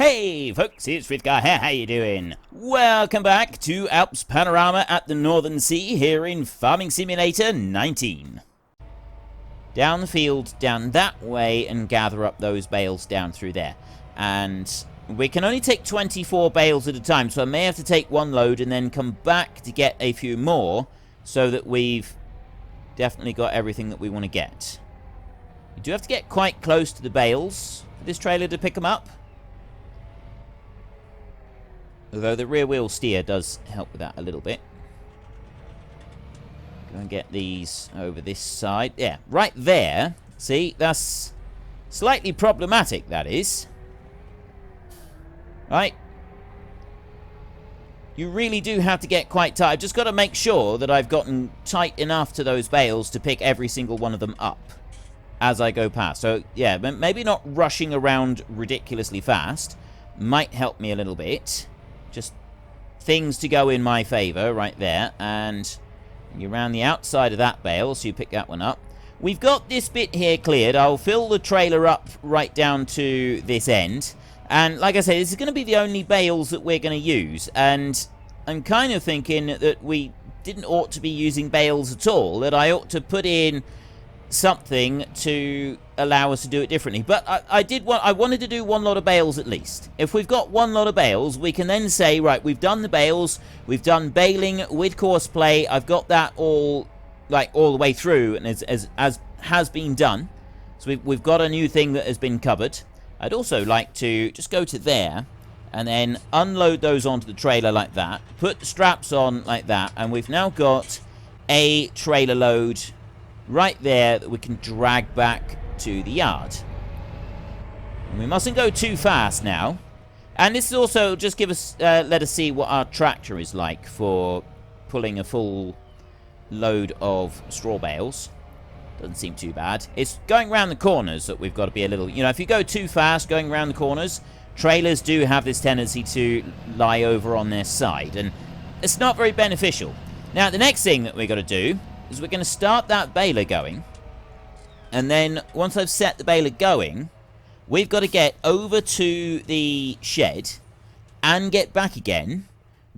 Hey folks, it's Frithgar here, how you doing? Welcome back to Alps Panorama at the Northern Sea here in Farming Simulator 19. Down the field, down that way, and gather up those bales down through there. And we can only take 24 bales at a time, so I may have to take one load and then come back to get a few more, so that we've definitely got everything that we want to get. You do have to get quite close to the bales for this trailer to pick them up. Although the rear wheel steer does help with that a little bit. Go and get these over this side. Yeah, right there. See, that's slightly problematic, that is. Right. You really do have to get quite tight. I've just got to make sure that I've gotten tight enough to those bales to pick every single one of them up as I go past. So, yeah, maybe not rushing around ridiculously fast might help me a little bit. Just things to go in my favour right there. And you're around the outside of that bale, so you pick that one up. We've got this bit here cleared. I'll fill the trailer up right down to this end. And like I say, this is going to be the only bales that we're going to use. And I'm kind of thinking that we didn't ought to be using bales at all. That I ought to put in something to allow us to do it differently. But I wanted to do one lot of bales at least. If we've got one lot of bales, we can then say, right, we've done the bales, we've done baling with Courseplay, I've got that all the way through, and as has been done. So we've got a new thing that has been covered. I'd also like to just go to there and then unload those onto the trailer like that, put the straps on like that, and we've now got a trailer load right there that we can drag back to the yard. And we mustn't go too fast now. And this is also just let us see what our tractor is like for pulling a full load of straw bales. Doesn't seem too bad. It's going around the corners that we've got to be a little... You know, if you go too fast going around the corners, trailers do have this tendency to lie over on their side. And it's not very beneficial. Now, the next thing that we've got to do is we're going to start that baler going. And then, once I've set the baler going, we've got to get over to the shed and get back again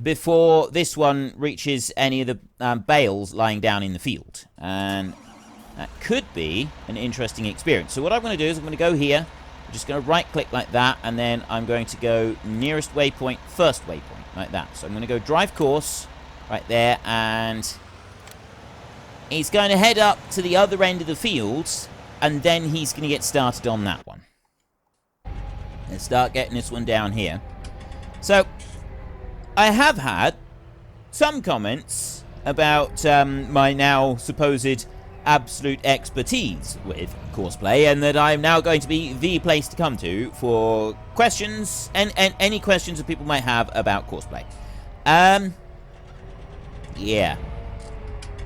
before this one reaches any of the bales lying down in the field. And that could be an interesting experience. So what I'm going to do is I'm going to go here. I'm just going to right-click like that. And then I'm going to go nearest waypoint, first waypoint, like that. So I'm going to go drive course right there. And he's going to head up to the other end of the fields, and then he's going to get started on that one. Let's start getting this one down here. So, I have had some comments about my now supposed absolute expertise with Courseplay, and that I'm now going to be the place to come to for questions, and any questions that people might have about Courseplay. Yeah.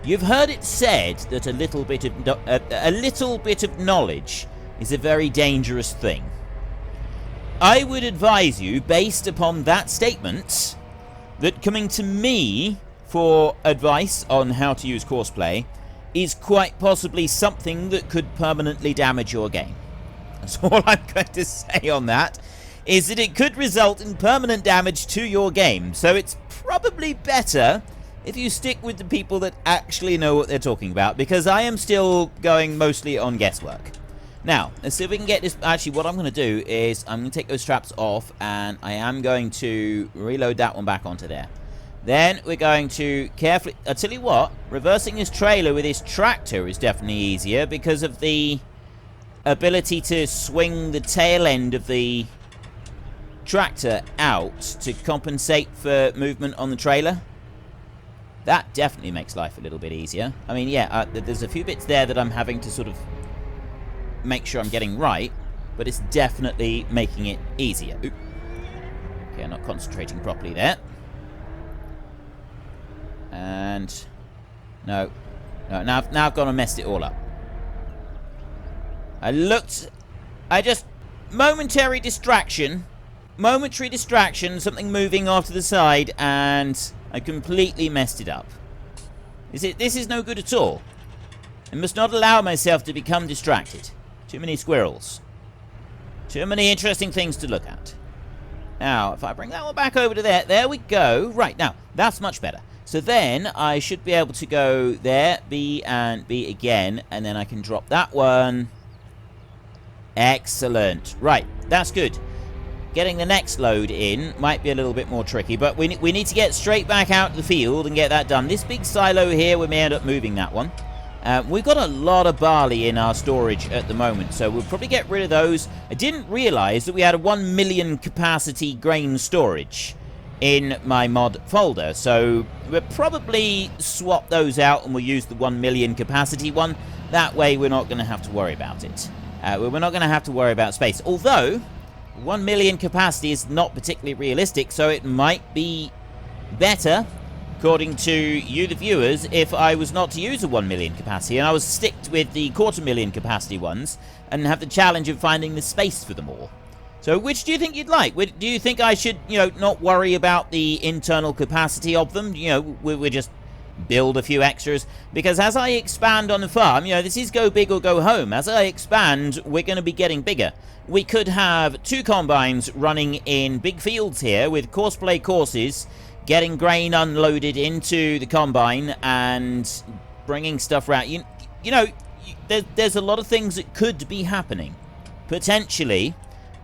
You've heard it said that a little bit of knowledge is a very dangerous thing. I would advise you, based upon that statement, that coming to me for advice on how to use Courseplay is quite possibly something that could permanently damage your game. That's all I'm going to say on that, is that it could result in permanent damage to your game. So it's probably better if you stick with the people that actually know what they're talking about, because I am still going mostly on guesswork. Now, let's see if we can get this... Actually, what I'm going to do is I'm going to take those straps off, and I am going to reload that one back onto there. Then we're going to carefully... I'll tell you what, reversing this trailer with this tractor is definitely easier because of the ability to swing the tail end of the tractor out to compensate for movement on the trailer. That definitely makes life a little bit easier. I mean, yeah, there's a few bits there that I'm having to sort of make sure I'm getting right, but it's definitely making it easier. Oop. Okay, I'm not concentrating properly there. And no, now I've gone and messed it all up. Momentary distraction, something moving off to the side, and I completely messed it up. This is no good at all. I must not allow myself to become distracted. Too many squirrels. Too many interesting things to look at. Now, if I bring that one back over to there we go. Right, now, that's much better. So then I should be able to go there, B and B again, and then I can drop that one. Excellent. Right, that's good. Getting the next load in might be a little bit more tricky, but we need to get straight back out to the field and get that done. This big silo here, we may end up moving that one. We've got a lot of barley in our storage at the moment, so we'll probably get rid of those. I didn't realize that we had a 1 million capacity grain storage in my mod folder, so we'll probably swap those out and we'll use the 1 million capacity one. That way we're not going to have to worry about it. We're not going to have to worry about space, although 1 million capacity is not particularly realistic, so it might be better, according to you, the viewers, if I was not to use a 1 million capacity and I was stick with the 250,000 capacity ones and have the challenge of finding the space for them all. So which do you think you'd like? Do you think I should, not worry about the internal capacity of them? We just build a few extras? Because as I expand on the farm, this is go big or go home. As I expand, we're going to be getting bigger. We could have 2 combines running in big fields here with Courseplay courses, getting grain unloaded into the combine and bringing stuff around. There's a lot of things that could be happening. Potentially,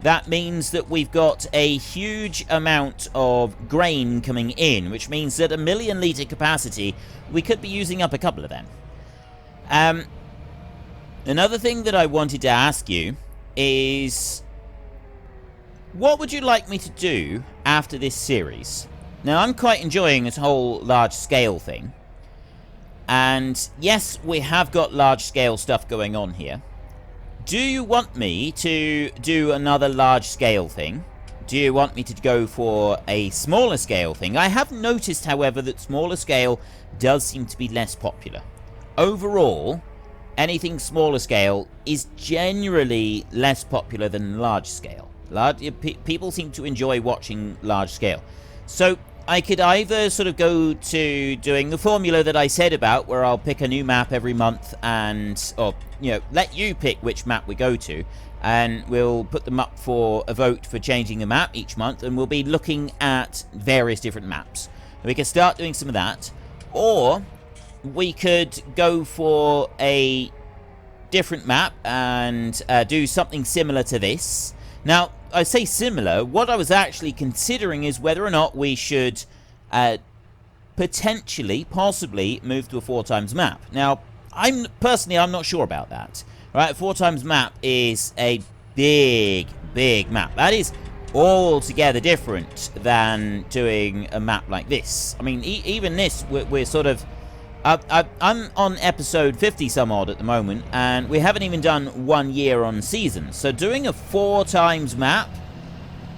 that means that we've got a huge amount of grain coming in, which means that 1 million litre capacity, we could be using up a couple of them. Another thing that I wanted to ask you is, what would you like me to do after this series? Now, I'm quite enjoying this whole large-scale thing. And yes, we have got large-scale stuff going on here. Do you want me to do another large-scale thing? Do you want me to go for a smaller-scale thing? I have noticed, however, that smaller-scale does seem to be less popular. Overall, anything smaller-scale is generally less popular than large-scale. People seem to enjoy watching large-scale. So I could either sort of go to doing the formula that I said about, where I'll pick a new map every month or let you pick which map we go to, and we'll put them up for a vote for changing the map each month, and we'll be looking at various different maps. We could start doing some of that, or we could go for a different map and do something similar to this. Now, I say similar, what I was actually considering is whether or not we should possibly move to a 4x map. Now, I'm not sure about that. Right, 4x map is a big map. That is altogether different than doing a map like this. I mean, even this, we're sort of... I'm on episode 50 some odd at the moment, and we haven't even done 1 year on season. So doing a 4x map,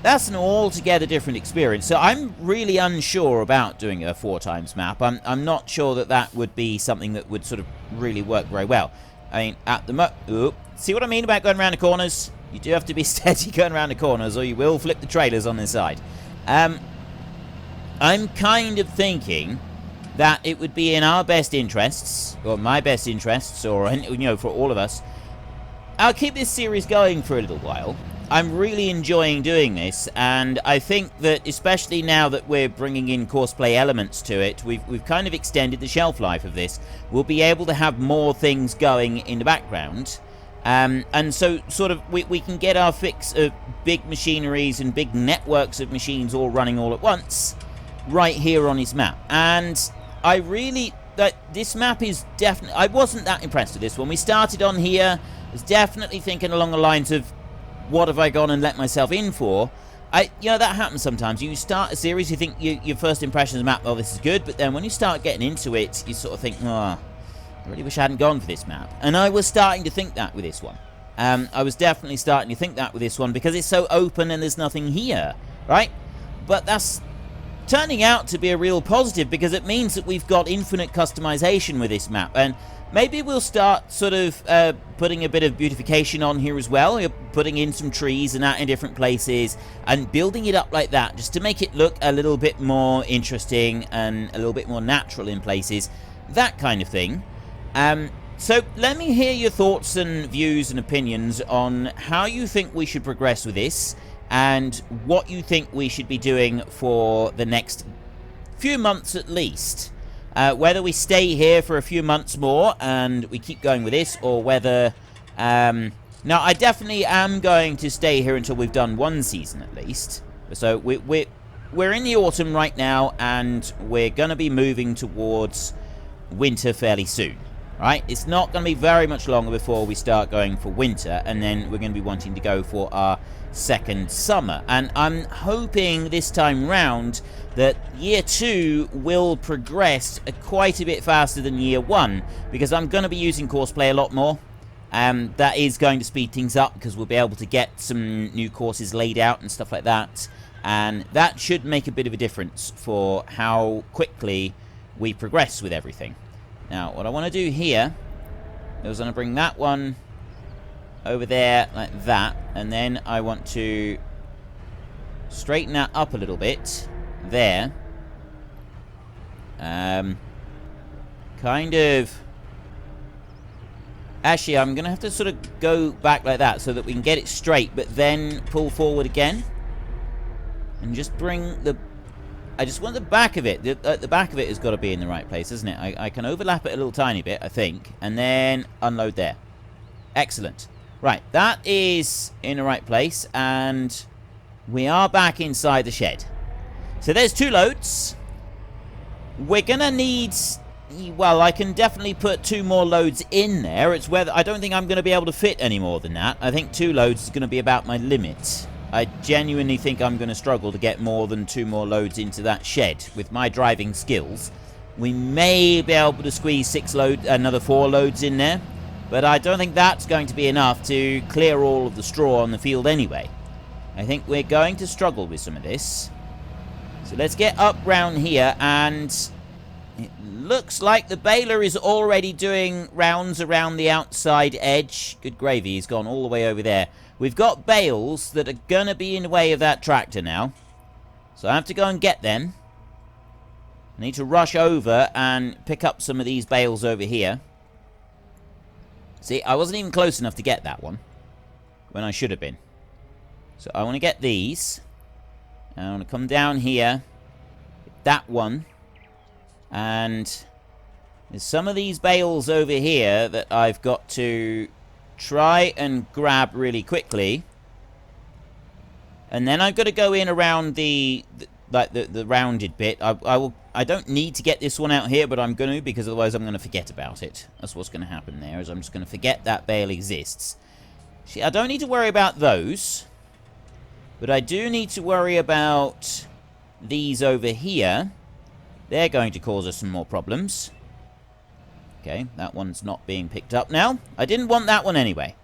that's an altogether different experience. So I'm really unsure about doing a 4x map. I'm not sure that would be something that would sort of really work very well. I mean, at the see what I mean about going around the corners? You do have to be steady going around the corners, or you will flip the trailers on this side. I'm kind of thinking that it would be in our best interests, or my best interests, or for all of us. I'll keep this series going for a little while. I'm really enjoying doing this, and I think that especially now that we're bringing in Courseplay elements to it, we've kind of extended the shelf life of this. We'll be able to have more things going in the background, and so sort of we can get our fix of big machineries and big networks of machines all running all at once right here on his map. And this map is definitely... I wasn't that impressed with this. When we started on here, I was definitely thinking along the lines of, what have I gone and let myself in for? That happens sometimes. You start a series, you think your first impression of the map, oh, this is good, but then when you start getting into it, you sort of think, I really wish I hadn't gone for this map. And I was starting to think that with this one. I was definitely starting to think that with this one, because it's so open and there's nothing here, right? But that's turning out to be a real positive, because it means that we've got infinite customization with this map, and maybe we'll start sort of putting a bit of beautification on here as well. You're putting in some trees and that in different places and building it up like that, just to make it look a little bit more interesting and a little bit more natural in places, that kind of thing. So let me hear your thoughts and views and opinions on how you think we should progress with this, and what you think we should be doing for the next few months at least. Whether we stay here for a few months more and we keep going with this, or whether... now, I definitely am going to stay here until we've done one season at least. So we're in the autumn right now, and we're going to be moving towards winter fairly soon. Right? It's not going to be very much longer before we start going for winter, and then we're going to be wanting to go for our second summer. And I'm hoping this time round that year 2 will progress quite a bit faster than year 1, because I'm going to be using Courseplay a lot more. That is going to speed things up, because we'll be able to get some new courses laid out and stuff like that. And that should make a bit of a difference for how quickly we progress with everything. Now, what I want to do here is I'm going to bring that one over there like that. And then I want to straighten that up a little bit there. Kind of... Actually, I'm going to have to sort of go back like that so that we can get it straight, but then pull forward again. And just bring the... I just want the back of it. The back of it has got to be in the right place, isn't it? I can overlap it a little tiny bit, I think. And then unload there. Excellent. Right, that is in the right place. And we are back inside the shed. So there's 2 loads. We're going to need... Well, I can definitely put 2 more loads in there. It's whether... I don't think I'm going to be able to fit any more than that. I think 2 loads is going to be about my limit. I genuinely think I'm going to struggle to get more than 2 more loads into that shed. With my driving skills, we may be able to squeeze another 4 loads in there. But I don't think that's going to be enough to clear all of the straw on the field anyway. I think we're going to struggle with some of this. So let's get up round here, and... It looks like the baler is already doing rounds around the outside edge. Good gravy, he's gone all the way over there. We've got bales that are going to be in the way of that tractor now. So I have to go and get them. I need to rush over and pick up some of these bales over here. See, I wasn't even close enough to get that one when I should have been. So I want to get these. I want to come down here. Get that one. And there's some of these bales over here that I've got to try and grab really quickly. And then I've got to go in around the rounded bit. I don't need to get this one out here, but I'm going to, because otherwise I'm going to forget about it. That's what's going to happen there, is I'm just going to forget that bale exists. See, I don't need to worry about those. But I do need to worry about these over here. They're going to cause us some more problems. Okay, that one's not being picked up now. I didn't want that one anyway.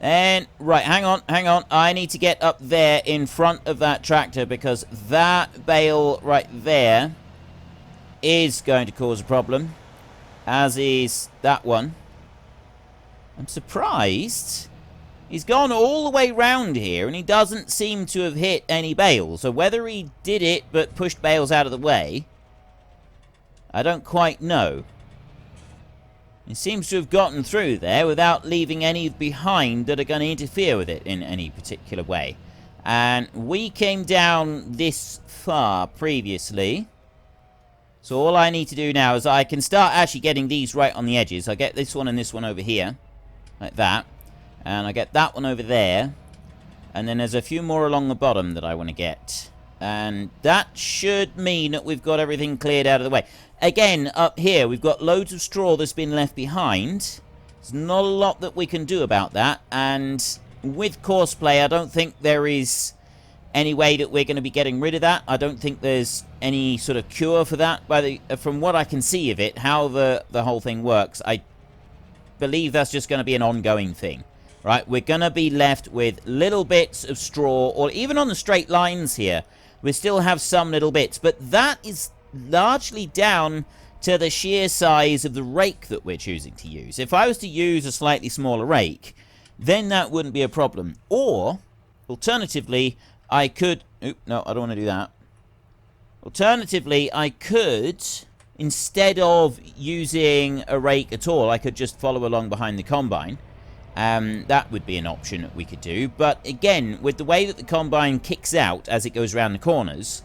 And, right, hang on. I need to get up there in front of that tractor, because that bale right there is going to cause a problem. As is that one. I'm surprised. He's gone all the way round here, and he doesn't seem to have hit any bales. So whether he did it, but pushed bales out of the way, I don't quite know. He seems to have gotten through there without leaving any behind that are going to interfere with it in any particular way. And we came down this far previously. So all I need to do now is I can start actually getting these right on the edges. I get this one and this one over here, like that. And I get that one over there. And then there's a few more along the bottom that I want to get. And that should mean that we've got everything cleared out of the way. Again, up here, we've got loads of straw that's been left behind. There's not a lot that we can do about that. And with Courseplay, I don't think there is any way that we're going to be getting rid of that. I don't think there's any sort of cure for that. From what I can see of it, how the whole thing works, I believe that's just going to be an ongoing thing. Right, we're going to be left with little bits of straw, or even on the straight lines here, we still have some little bits. But that is largely down to the sheer size of the rake that we're choosing to use. If I was to use a slightly smaller rake, then that wouldn't be a problem. Or, alternatively, I could... Oop, no, I don't want to do that. Alternatively, I could, instead of using a rake at all, I could just follow along behind the combine. That would be an option that we could do. But again, with the way that the combine kicks out as it goes around the corners,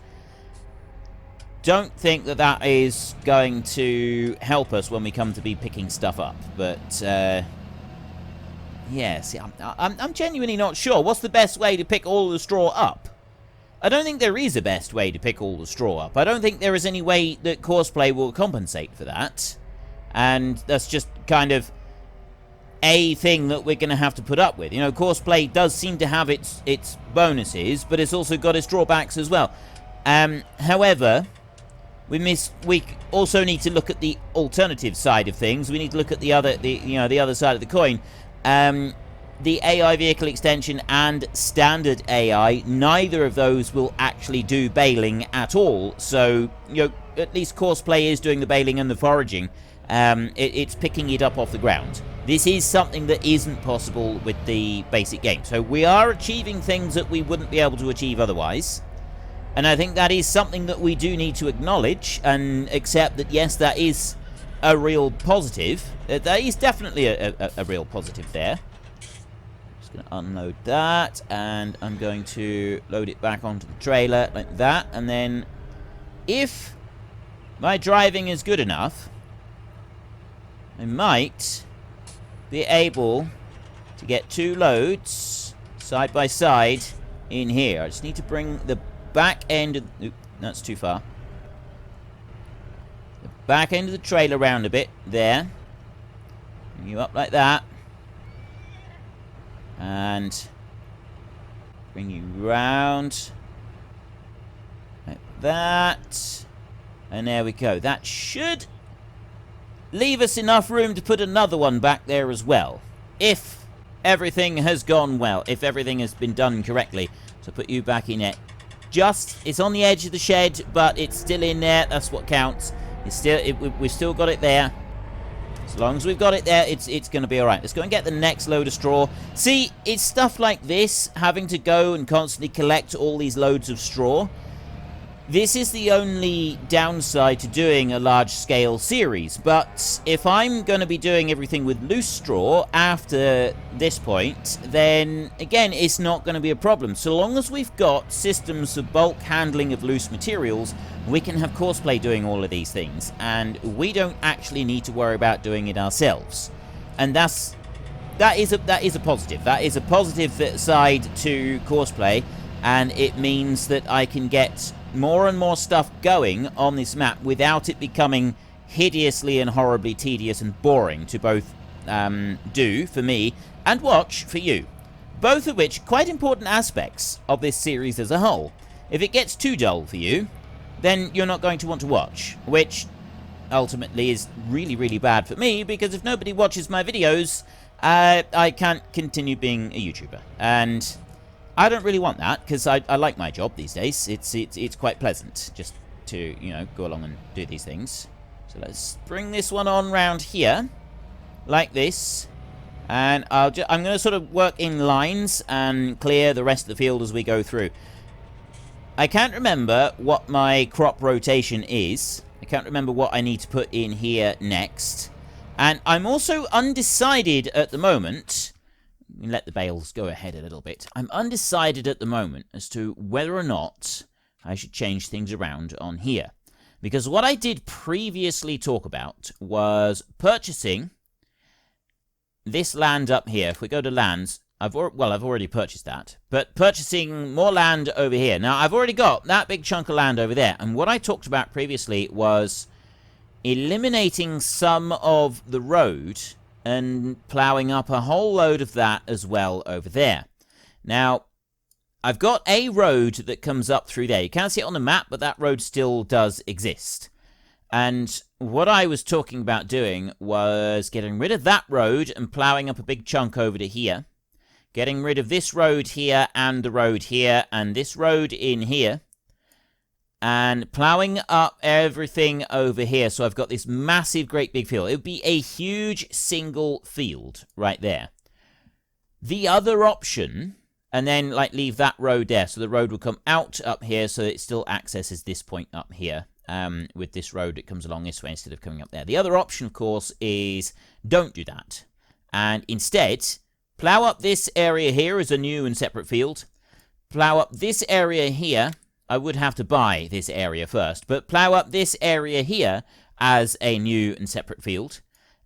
don't think that that is going to help us when we come to be picking stuff up. But yeah, see, I'm genuinely not sure. What's the best way to pick all the straw up? I don't think there is a best way to pick all the straw up. I don't think there is any way that Courseplay will compensate for that. And that's just kind of a thing that we're going to have to put up with. You know, Courseplay does seem to have its bonuses, but it's also got its drawbacks as well. However, we also need to look at the alternative side of things. We need to look at the other side of the coin. The AI vehicle extension and standard AI, neither of those will actually do baling at all. So, you know, at least Courseplay is doing the baling and the foraging. It's picking it up off the ground. This is something that isn't possible with the basic game. So we are achieving things that we wouldn't be able to achieve otherwise. And I think that is something that we do need to acknowledge and accept that, yes, that is a real positive. That is definitely a real positive there. Just going to unload that, and I'm going to load it back onto the trailer like that. And then if my driving is good enough, I might be able to get 2 loads side by side in here. I just need to bring the back end of... Oop, that's too far. The back end of the trailer around a bit. There. Bring you up like that. And bring you round like that. And there we go. That should leave us enough room to put another one back there as well, if everything has gone well, if everything has been done correctly. So put you back in it. It's on the edge of the shed, but it's still in there. That's what counts. We've still got it there. As long as we've got it there, it's going to be all right. Let's go and get the next load of straw. See, it's stuff like this, having to go and constantly collect all these loads of straw. This is the only downside to doing a large-scale series, but if I'm going to be doing everything with loose straw after this point, then, again, it's not going to be a problem. So long as we've got systems of bulk handling of loose materials, we can have Courseplay doing all of these things, and we don't actually need to worry about doing it ourselves. And that is a positive. That is a positive side to Courseplay, and it means that I can get more and more stuff going on this map without it becoming hideously and horribly tedious and boring to both do for me and watch for you. Both of which quite important aspects of this series as a whole. If it gets too dull for you, then you're not going to want to watch, which ultimately is really, really bad for me, because if nobody watches my videos, I can't continue being a YouTuber. And I don't really want that, because I like my job these days. It's quite pleasant just to, you know, go along and do these things. So let's bring this one on round here, like this. And I'm going to sort of work in lines and clear the rest of the field as we go through. I can't remember what my crop rotation is. I can't remember what I need to put in here next. And I'm also undecided at the moment. Let the bales go ahead a little bit. I'm undecided at the moment as to whether or not I should change things around on here. Because what I did previously talk about was purchasing this land up here. If we go to lands, I've already purchased that. But purchasing more land over here. Now, I've already got that big chunk of land over there. And what I talked about previously was eliminating some of the road and ploughing up a whole load of that as well over there. Now, I've got a road that comes up through there. You can't see it on the map, but that road still does exist. And what I was talking about doing was getting rid of that road and ploughing up a big chunk over to here. Getting rid of this road here and the road here and this road in here. And ploughing up everything over here. So I've got this massive, great big field. It would be a huge single field right there. The other option, and then like leave that road there. So the road will come out up here so it still accesses this point up here. With this road, it comes along this way instead of coming up there. The other option, of course, is don't do that. And instead, Plough up this area here as a new and separate field. Plough up this area here. I would have to buy this area first, but plough up this area here as a new and separate field.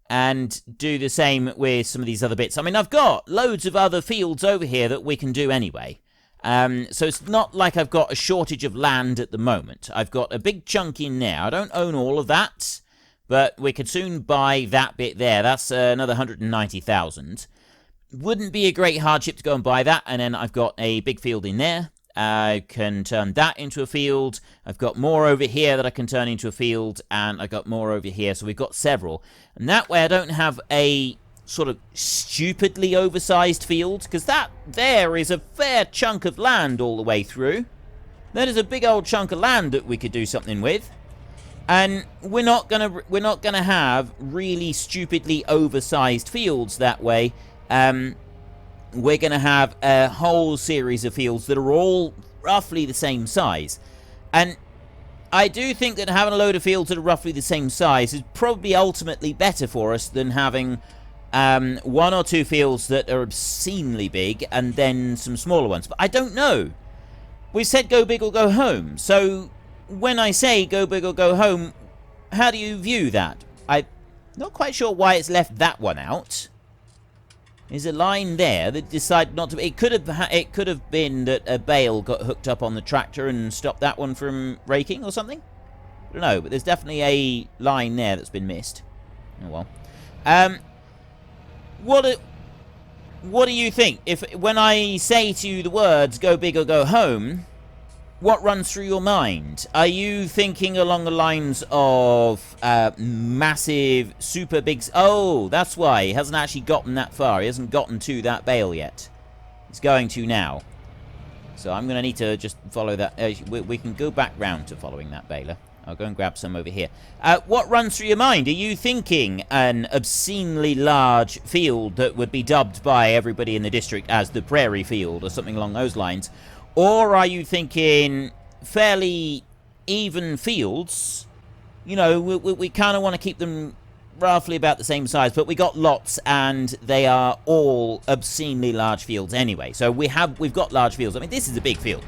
And do the same with some of these other bits. I mean, I've got loads of other fields over here that we can do anyway. So it's not like I've got a shortage of land at the moment. I've got a big chunk in there. I don't own all of that, but we could soon buy that bit there. That's another 190,000. Wouldn't be a great hardship to go and buy that. And then I've got a big field in there. I can turn that into a field. I've got more over here that I can turn into a field, and I've got more over here, so we've got several. And that way I don't have a sort of stupidly oversized field, because that there is a fair chunk of land all the way through. That is a big old chunk of land that we could do something with. And we're not gonna have really stupidly oversized fields that way. We're going to have a whole series of fields that are all roughly the same size. And I do think that having a load of fields that are roughly the same size is probably ultimately better for us than having one or two fields that are obscenely big and then some smaller ones. But I don't know. We said go big or go home. So when I say go big or go home, how do you view that? I'm not quite sure why it's left that one out. There's a line there that decided not to. It could have been that a bale got hooked up on the tractor and stopped that one from raking or something. I don't know, but there's definitely a line there that's been missed. Oh well. What do you think? When I say to you the words "go big or go home," what runs through your mind? Are you thinking along the lines of massive, super big... Oh, that's why. He hasn't actually gotten that far. He hasn't gotten to that bale yet. He's going to now. So I'm going to need to just follow that. We can go back round to following that baler. I'll go and grab some over here. What runs through your mind? Are you thinking an obscenely large field that would be dubbed by everybody in the district as the Prairie Field or something along those lines? Or are you thinking fairly even fields? You know, we kind of want to keep them roughly about the same size, but we got lots, and they are all obscenely large fields anyway. So we've got large fields. I mean, this is a big field.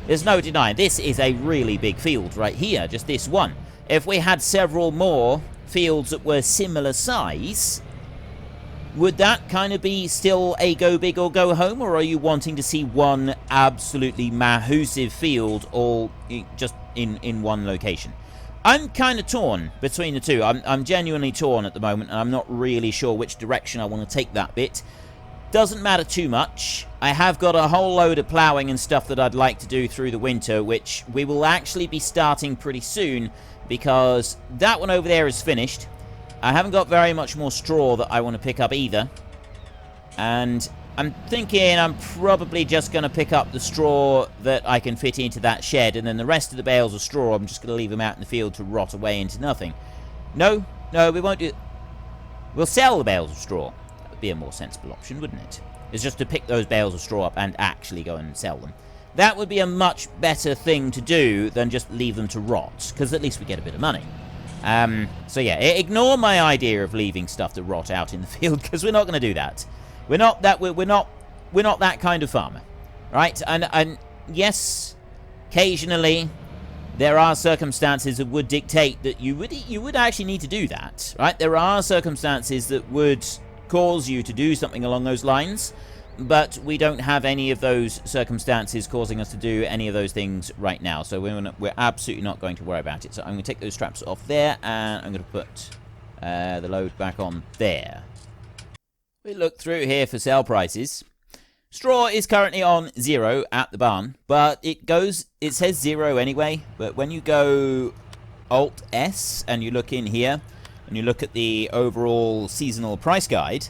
There's no denying this is a really big field right here, just this one. If we had several more fields that were similar size, would that kind of be still a go big or go home, or are you wanting to see one absolutely massive field all just in one location? I'm kind of torn between the two. I'm genuinely torn at the moment, and I'm not really sure which direction I want to take that bit. Doesn't matter too much. I have got a whole load of ploughing and stuff that I'd like to do through the winter, which we will actually be starting pretty soon, because that one over there is finished. I haven't got very much more straw that I want to pick up either. And I'm thinking I'm probably just going to pick up the straw that I can fit into that shed, and then the rest of the bales of straw, I'm just going to leave them out in the field to rot away into nothing. No, we won't do... We'll sell the bales of straw. That would be a more sensible option, wouldn't it? It's just to pick those bales of straw up and actually go and sell them. That would be a much better thing to do than just leave them to rot, because at least we get a bit of money. So yeah, ignore my idea of leaving stuff to rot out in the field, because we're not going to do that. We're not that kind of farmer, right? And yes, occasionally there are circumstances that would dictate that you would actually need to do that, right? There are circumstances that would cause you to do something along those lines, but we don't have any of those circumstances causing us to do any of those things right now, so we're absolutely not going to worry about it. So I'm going to take those straps off there, and I'm going to put the load back on there. We look through here for sale prices. Straw is currently on 0 at the barn, but it says 0 anyway. But when you go Alt S and you look in here and you look at the overall seasonal price guide,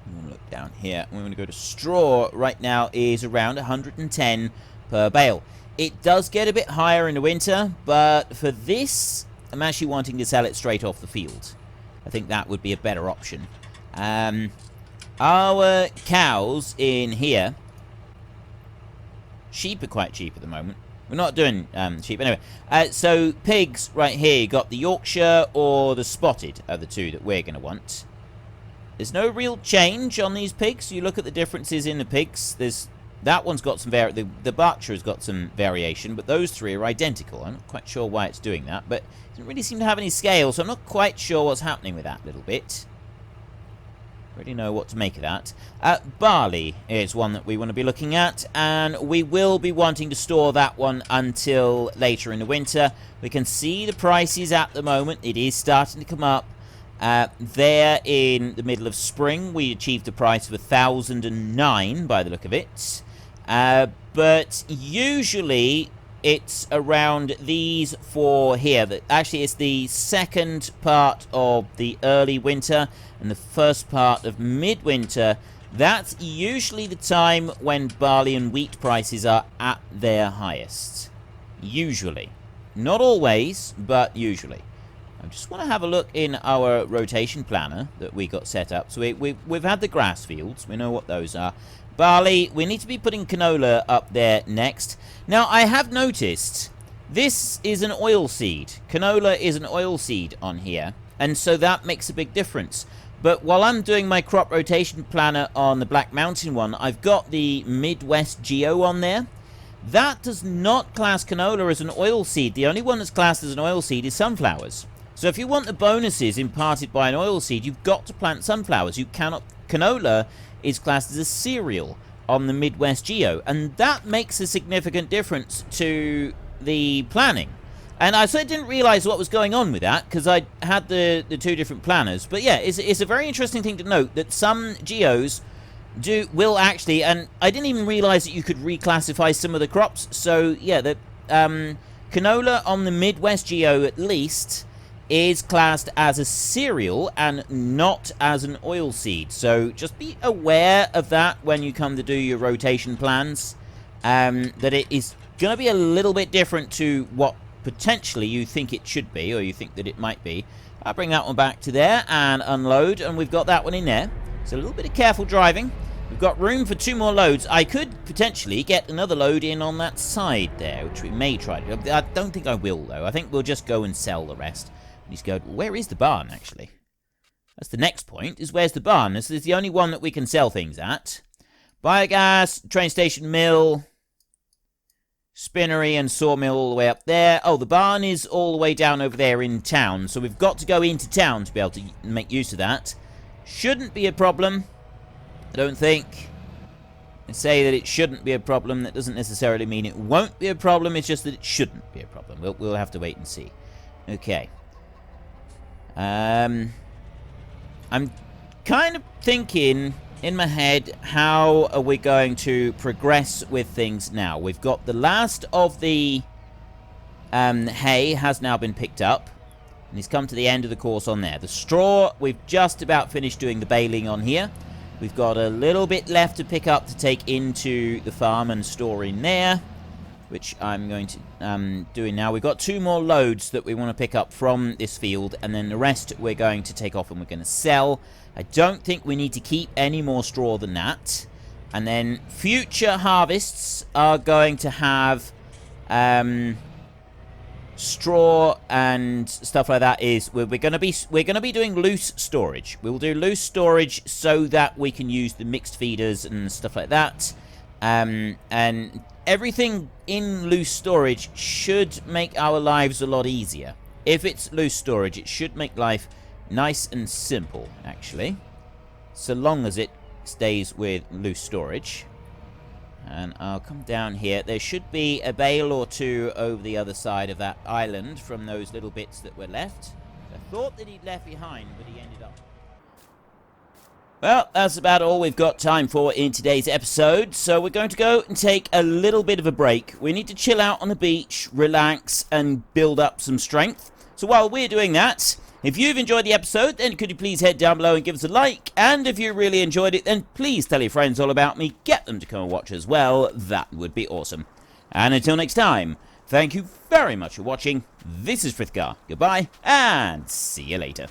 I'm going to look down here. We're going to go to straw right now is around 110 per bale. It does get a bit higher in the winter, but for this, I'm actually wanting to sell it straight off the field. I think that would be a better option. Our cows in here, sheep are quite cheap at the moment. We're not doing sheep anyway. So pigs right here, got the Yorkshire or the Spotted are the two that we're going to want. There's no real change on these pigs. You look at the differences in the pigs. That one's got some the Valtra has got some variation, but those three are identical. I'm not quite sure why it's doing that, but it doesn't really seem to have any scale, so I'm not quite sure what's happening with that little bit. Really know what to make of that. Barley is one that we want to be looking at, and we will be wanting to store that one until later in the winter. We can see the prices at the moment. It is starting to come up. There in the middle of spring, we achieved a price of 1,009 by the look of it. But usually it's around these four here. That actually it's the second part of the early winter and the first part of midwinter. That's usually the time when barley and wheat prices are at their highest. Usually. Not always, but usually. I just want to have a look in our rotation planner that we got set up. So we've had the grass fields. We know what those are. Barley, we need to be putting canola up there next. Now, I have noticed this is an oil seed. Canola is an oil seed on here, and so that makes a big difference. But while I'm doing my crop rotation planner on the Black Mountain one, I've got the Midwest Geo on there. That does not class canola as an oil seed. The only one that's classed as an oil seed is sunflowers. So if you want the bonuses imparted by an oil seed, you've got to plant sunflowers. You cannot. Canola is classed as a cereal on the Midwest Geo, and that makes a significant difference to the planning. And I certainly didn't realize what was going on with that, because I had the two different planners. But yeah, it's a very interesting thing to note that some Geos will actually, and I didn't even realize that you could reclassify some of the crops. So yeah, the canola on the Midwest Geo at least is classed as a cereal and not as an oil seed. So just be aware of that when you come to do your rotation plans, that it is going to be a little bit different to what potentially you think it should be, or you think that it might be. I'll bring that one back to there and unload, and we've got that one in there. So a little bit of careful driving. We've got room for 2 more loads. I could potentially get another load in on that side there, which we may try to do. I don't think I will, though. I think we'll just go and sell the rest. He's going, where is the barn, actually? That's the next point, is where's the barn? This is the only one that we can sell things at. Biogas, train station, mill, spinnery and sawmill all the way up there. Oh, the barn is all the way down over there in town, so we've got to go into town to be able to make use of that. Shouldn't be a problem, I don't think. I say that it shouldn't be a problem. That doesn't necessarily mean it won't be a problem. It's just that it shouldn't be a problem. We'll have to wait and see. Okay. I'm kind of thinking in my head, how are we going to progress with things now? We've got the last of the hay has now been picked up, and he's come to the end of the course on there. The straw, we've just about finished doing the baling on here. We've got a little bit left to pick up to take into the farm and store in there, which I'm going to doing now. We've got 2 more loads that we want to pick up from this field, and then the rest we're going to take off and we're going to sell. I don't think we need to keep any more straw than that. And then future harvests are going to have straw and stuff like that. We're going to be doing loose storage. We'll do loose storage so that we can use the mixed feeders and stuff like that. And everything in loose storage should make our lives a lot easier. If it's loose storage, it should make life nice and simple, actually. So long as it stays with loose storage. And I'll come down here. There should be a bale or 2 over the other side of that island from those little bits that were left. I thought that he'd left behind, but he ended up... Well, that's about all we've got time for in today's episode, so we're going to go and take a little bit of a break. We need to chill out on the beach, relax, and build up some strength. So while we're doing that, if you've enjoyed the episode, then could you please head down below and give us a like, and if you really enjoyed it, then please tell your friends all about me, get them to come and watch as well. That would be awesome. And until next time, thank you very much for watching. This is Frithgar. Goodbye, and see you later.